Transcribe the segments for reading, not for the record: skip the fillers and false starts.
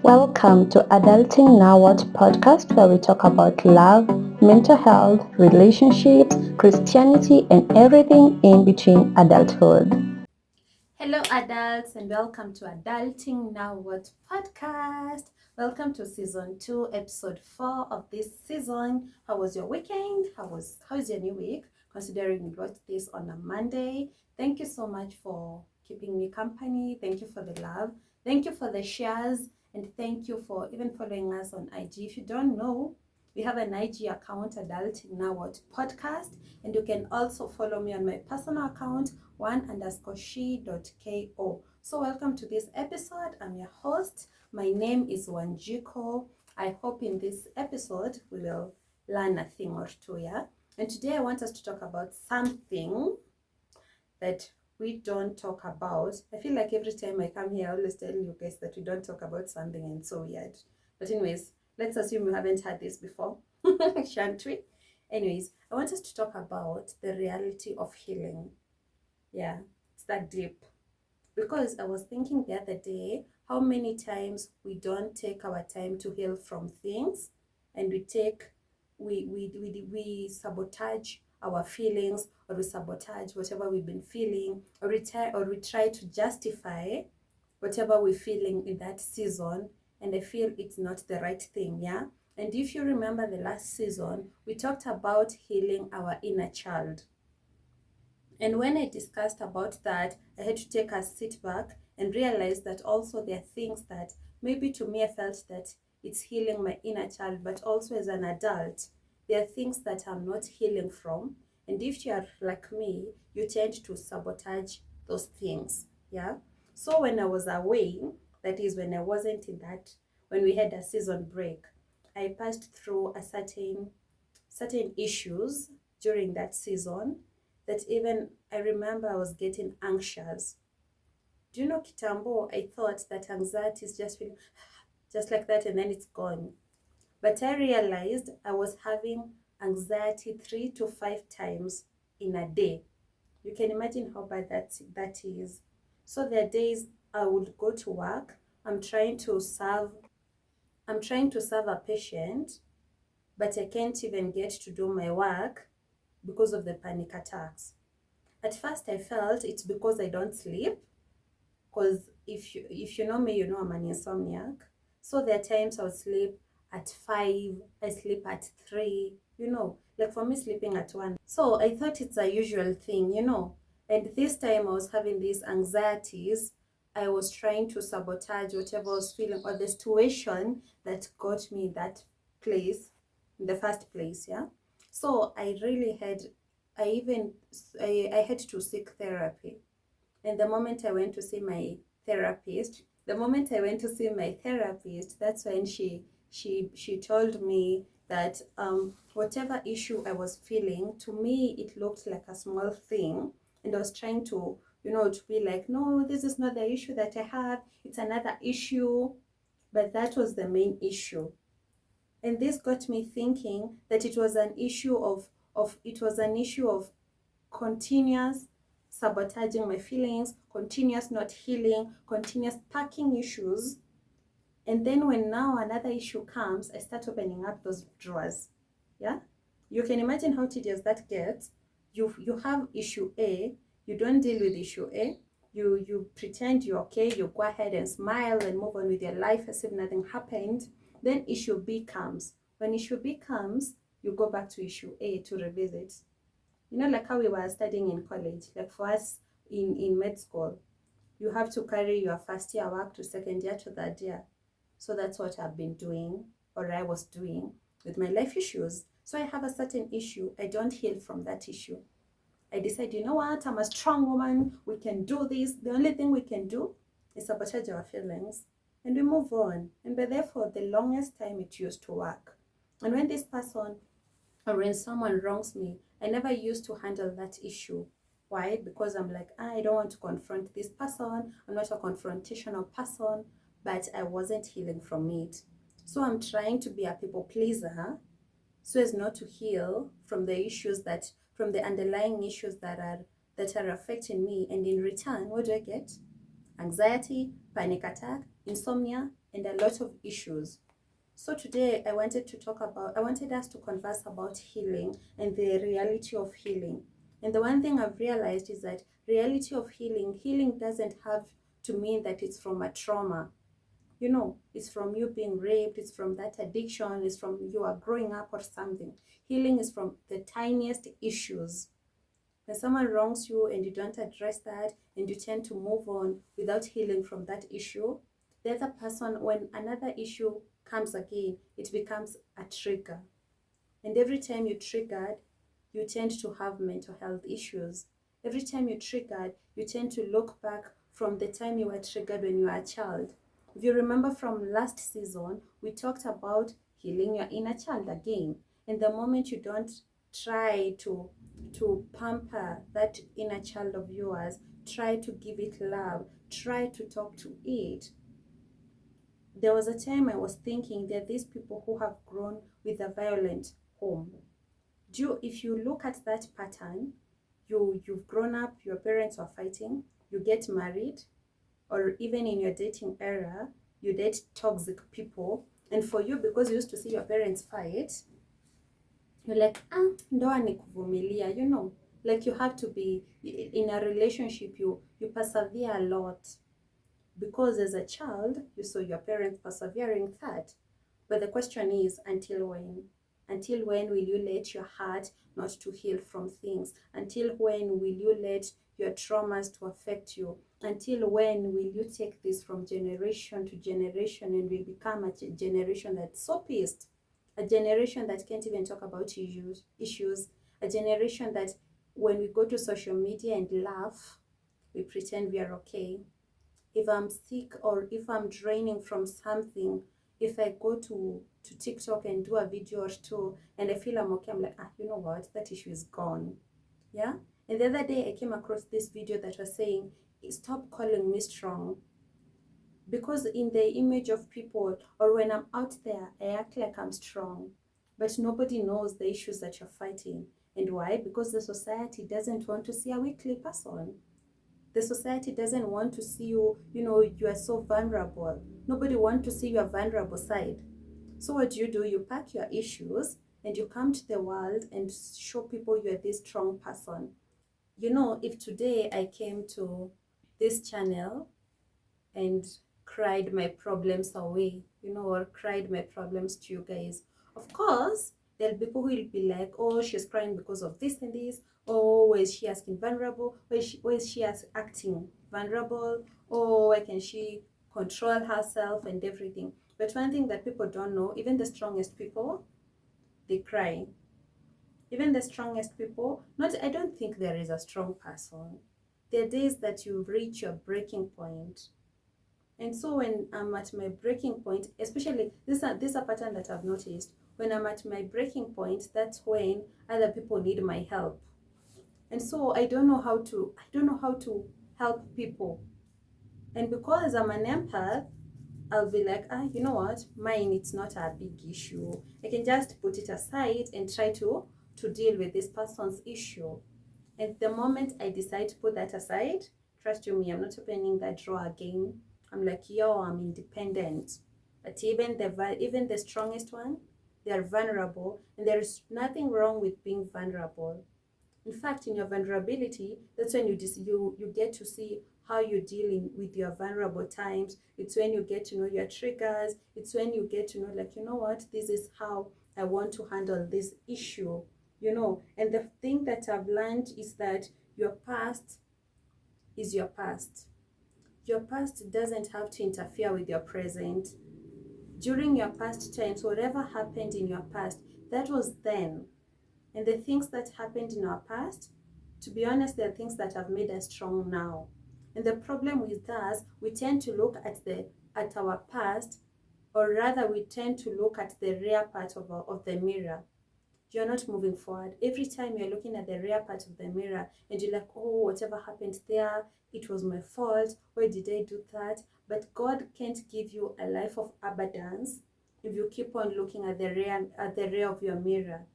Welcome to Adulting Now What podcast, where we talk about love, mental health, relationships, Christianity, and everything in between adulthood. Hello, adults, and welcome to Adulting Now What podcast. Welcome to season 2, episode 4 of this season. How was your weekend? How's your new week? Considering we wrote this on a Monday. Thank you so much for keeping me company. Thank you for the love. Thank you for the shares, and thank you for even following us on IG. If you don't know, we have an IG account, Adulting Now What podcast, and you can also follow me on my personal account, one_she.ko. So welcome to this episode. I'm your host. My name is Wanjiko. I hope in this episode we will learn a thing or two, yeah? And today I want us to talk about something that we don't talk about. I feel like every time I come here, I always tell you guys that we don't talk about something, and so weird. But anyways, let's assume you haven't heard this before, shan't we? Anyways, I want us to talk about the reality of healing. Yeah, it's that deep. Because I was thinking the other day how many times we don't take our time to heal from things, and we sabotage our feelings, or we sabotage whatever we've been feeling, or we try to justify whatever we're feeling in that season, and I feel it's not the right thing, yeah? And if you remember the last season, we talked about healing our inner child. And when I discussed about that, I had to take a sit back and realize that also there are things that maybe to me I felt that it's healing my inner child, but also as an adult, there are things that I'm not healing from. And if you are like me, you tend to sabotage those things. Yeah. So when I was away, that is when I wasn't in that, when we had a season break, I passed through a certain issues during that season that even I remember I was getting anxious. Do you know, Kitambo, I thought that anxiety is just feeling just like that and then it's gone. But I realized I was having anxiety 3 to 5 times in a day. You can imagine how bad that is. So there are days I would go to work, I'm trying to serve a patient, but I can't even get to do my work because of the panic attacks. At first I felt it's because I don't sleep, because if you know me, you know I'm an insomniac. So there are times I'll sleep at 5, I sleep at 3, like for me sleeping at 1. So I thought it's a usual thing. And this time I was having these anxieties. I was trying to sabotage whatever I was feeling, or the situation that got me that place in the first place, yeah? So I had to seek therapy. And the moment I went to see my therapist, that's when she told me that whatever issue I was feeling, to me it looked like a small thing, and I was trying to to be like, no, this is not the issue that I have. It's another issue, but that was the main issue. And this got me thinking that it was an issue of continuous sabotaging my feelings, continuous not healing, continuous packing issues. And then when now another issue comes, I start opening up those drawers. Yeah? You can imagine how tedious that gets. You have issue A, you don't deal with issue A, you pretend you're okay, you go ahead and smile and move on with your life as if nothing happened. Then issue B comes. When issue B comes, you go back to issue A to revisit. Like how we were studying in college, like for us in med school, you have to carry your first year work to second year to third year. So that's what I've been doing, or I was doing, with my life issues. So I have a certain issue, I don't heal from that issue. I decide, you know what, I'm a strong woman, we can do this. The only thing we can do is sabotage our feelings, and we move on. And but therefore, the longest time it used to work. And when this person, or when someone wrongs me, I never used to handle that issue. Why? Because I'm like, I don't want to confront this person. I'm not a confrontational person, but I wasn't healing from it. So I'm trying to be a people pleaser so as not to heal from from the underlying issues that are affecting me. And in return, what do I get? Anxiety, panic attack, insomnia, and a lot of issues. So today I wanted us to converse about healing and the reality of healing. And the one thing I've realized is that reality of healing doesn't have to mean that it's from a trauma. It's from you being raped, it's from that addiction, it's from you are growing up or something. Healing is from the tiniest issues. When someone wrongs you and you don't address that and you tend to move on without healing from that issue, the other person, when another issue comes again, it becomes a trigger. And every time you're triggered, you tend to have mental health issues. Every time you're triggered, you tend to look back from the time you were triggered when you were a child. If you remember from last season, we talked about healing your inner child again. And the moment you don't try to pamper that inner child of yours, try to give it love, try to talk to it. There was a time I was thinking that these people who have grown with a violent home, if you look at that pattern, you've grown up, your parents are fighting, you get married, or even in your dating era, you date toxic people, and for you, because you used to see your parents fight, you're like, ndoa ni kuvumilia, like you have to be in a relationship, you persevere a lot, because as a child you saw your parents persevering that. But the question is, until when? Until when will you let your heart not to heal from things? Until when will you let your traumas to affect you? Until when will you take this from generation to generation and we become a generation that's so pissed? A generation that can't even talk about issues. A generation that when we go to social media and laugh, we pretend we are okay. If I'm sick or if I'm draining from something, if I go to TikTok and do a video or two and I feel I'm okay, I'm like, you know what, that issue is gone. Yeah. And the other day I came across this video that was saying, stop calling me strong. Because in the image of people, or when I'm out there, I act like I'm strong. But nobody knows the issues that you're fighting. And why? Because the society doesn't want to see a weakly person. The society doesn't want to see you, you are so vulnerable. Nobody wants to see your vulnerable side. So what do? You pack your issues and you come to the world and show people you are this strong person. If today I came to this channel and cried my problems away, or cried my problems to you guys, of course, there'll be people who will be like, oh, she's crying because of this and this. Oh, why is she asking vulnerable? Why is she acting vulnerable? Oh, why can she control herself and everything? But one thing that people don't know, even the strongest people, they cry. Even the strongest people, I don't think there is a strong person. There are days that you reach your breaking point. And so when I'm at my breaking point, especially this is a pattern that I've noticed. When I'm at my breaking point, that's when other people need my help. And so I don't know how to help people. And because I'm an empath, I'll be like, you know what? Mine, it's not a big issue. I can just put it aside and try to deal with this person's issue. And the moment I decide to put that aside, trust you me, I'm not opening that drawer again. I'm like, I'm independent. But even the strongest one, they are vulnerable, and there is nothing wrong with being vulnerable. In fact, in your vulnerability, that's when you get to see how you're dealing with your vulnerable times. It's when you get to know your triggers. It's when you get to know, like, you know what, this is how I want to handle this issue. And the thing that I've learned is that your past is your past. Your past doesn't have to interfere with your present. During your past times, whatever happened in your past, that was then. And the things that happened in our past, to be honest, they're things that have made us strong now. And the problem with us, we tend to look at our past, or rather we tend to look at the rear part of the mirror. You're not moving forward. Every time you're looking at the rear part of the mirror and you're like, oh, whatever happened there, it was my fault. Why did I do that? But God can't give you a life of abundance if you keep on looking at the rear of your mirror.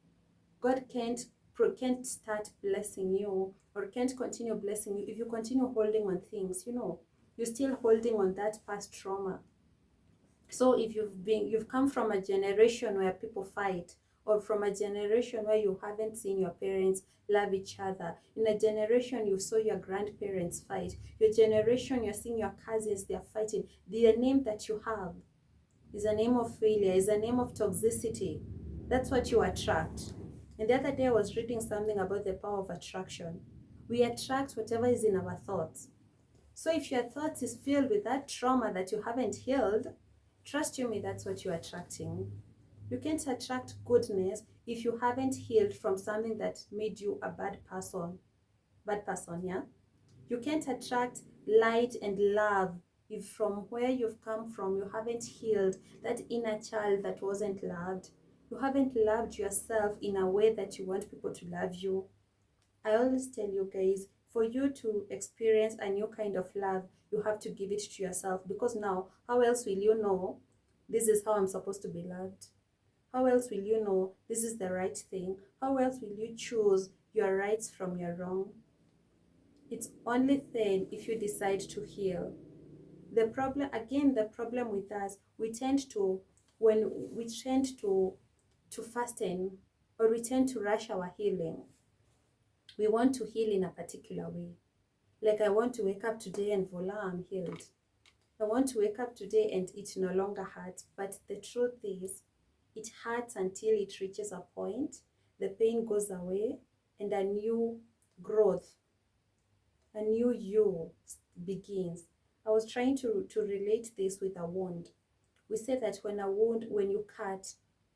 God can't start blessing you or can't continue blessing you if you continue holding on things, you're still holding on that past trauma. So if you've come from a generation where people fight, or from a generation where you haven't seen your parents love each other, in a generation you saw your grandparents fight, your generation you're seeing your cousins, they're fighting, the name that you have is a name of failure, is a name of toxicity. That's what you attract. And the other day I was reading something about the power of attraction. We attract whatever is in our thoughts. So if your thoughts is filled with that trauma that you haven't healed, trust you me, that's what you're attracting. You can't attract goodness if you haven't healed from something that made you a bad person. Bad person, yeah? You can't attract light and love if from where you've come from you haven't healed that inner child that wasn't loved. You haven't loved yourself in a way that you want people to love you. I always tell you guys, for you to experience a new kind of love, you have to give it to yourself, because now, how else will you know this is how I'm supposed to be loved? How else will you know this is the right thing? How else will you choose your rights from your wrong? It's only then if you decide to heal. The problem with us, we tend to, when we tend to fasten, or we tend to rush our healing. We want to heal in a particular way. Like, I want to wake up today and voila, I'm healed. I want to wake up today and it no longer hurts. But the truth is, it hurts until it reaches a point, the pain goes away, and a new growth, a new you begins. I was trying to relate this with a wound. We say that when you cut,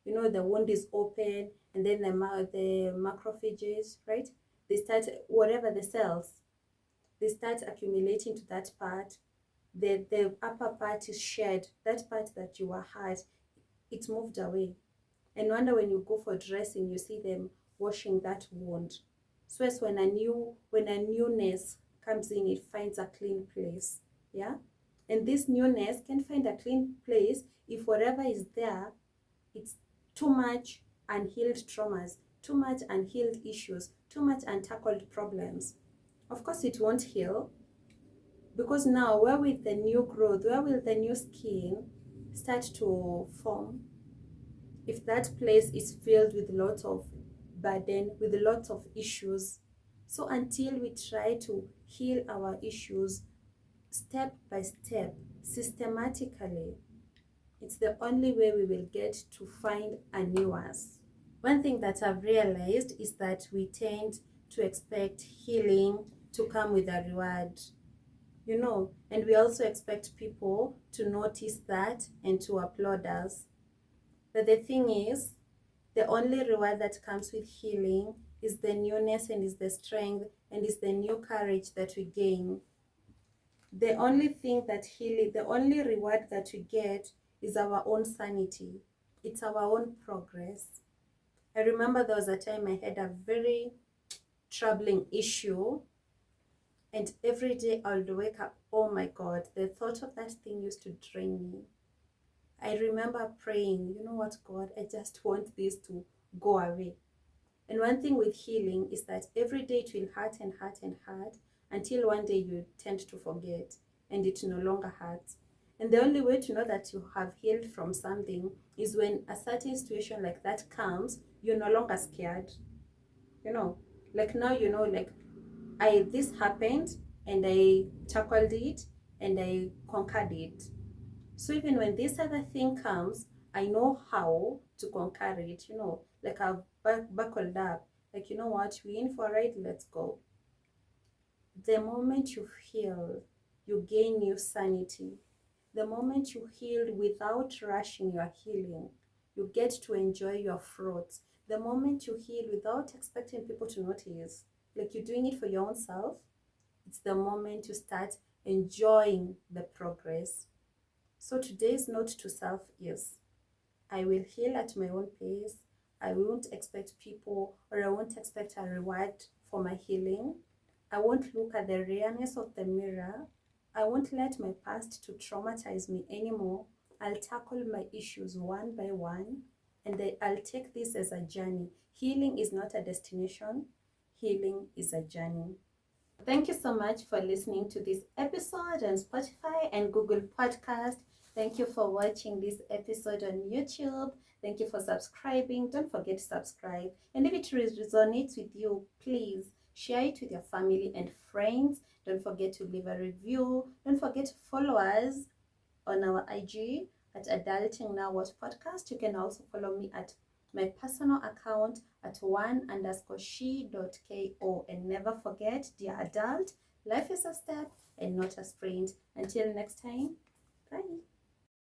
the wound is open, and then the macrophages, right? They start, whatever the cells, they start accumulating to that part. The upper part is shed. That part that you were hurt, it's moved away. And wonder when you go for dressing, you see them washing that wound. So as when a newness comes in, it finds a clean place. Yeah? And this newness can find a clean place if whatever is there, it's too much unhealed traumas, too much unhealed issues, too much untackled problems. Of course, it won't heal, because now where will the new growth, where will the new skin start to form? If that place is filled with lots of burden, with lots of issues. So until we try to heal our issues step by step, systematically, it's the only way we will get to find a new us. One thing that I've realized is that we tend to expect healing to come with a reward, and we also expect people to notice that and to applaud us. But the thing is, the only reward that comes with healing is the newness, and is the strength, and is the new courage that we gain. The only reward that we get is our own sanity. It's our own progress. I remember there was a time I had a very troubling issue, and every day I would wake up, oh my God, the thought of that thing used to drain me. I remember praying, you know what, God, I just want this to go away. And one thing with healing is that every day it will hurt and hurt and hurt until one day you tend to forget and it no longer hurts. And the only way to know that you have healed from something is when a certain situation like that comes, you're no longer scared. Like now, like this happened and I tackled it and I conquered it. So even when this other thing comes, I know how to conquer it, like I've buckled up. Like, you know what, we're in for a ride, let's go. The moment you heal, you gain new sanity. The moment you heal without rushing your healing, you get to enjoy your fruits. The moment you heal without expecting people to notice, like you're doing it for your own self, it's the moment you start enjoying the progress. So today's note to self is, I will heal at my own pace. I won't expect people, or I won't expect a reward for my healing. I won't look at the rareness of the mirror. I won't let my past to traumatize me anymore. I'll tackle my issues one by one, and I'll take this as a journey. Healing is not a destination. Healing is a journey. Thank you so much for listening to this episode on Spotify and Google Podcast. Thank you for watching this episode on YouTube. Thank you for subscribing. Don't forget to subscribe. And if it resonates with you, please share it with your family and friends. Don't forget to leave a review. Don't forget to follow us on our IG at Adulting Now What Podcast. You can also follow me at my personal account at one_she.ko. And never forget, dear adult, life is a step and not a sprint. Until next time, bye.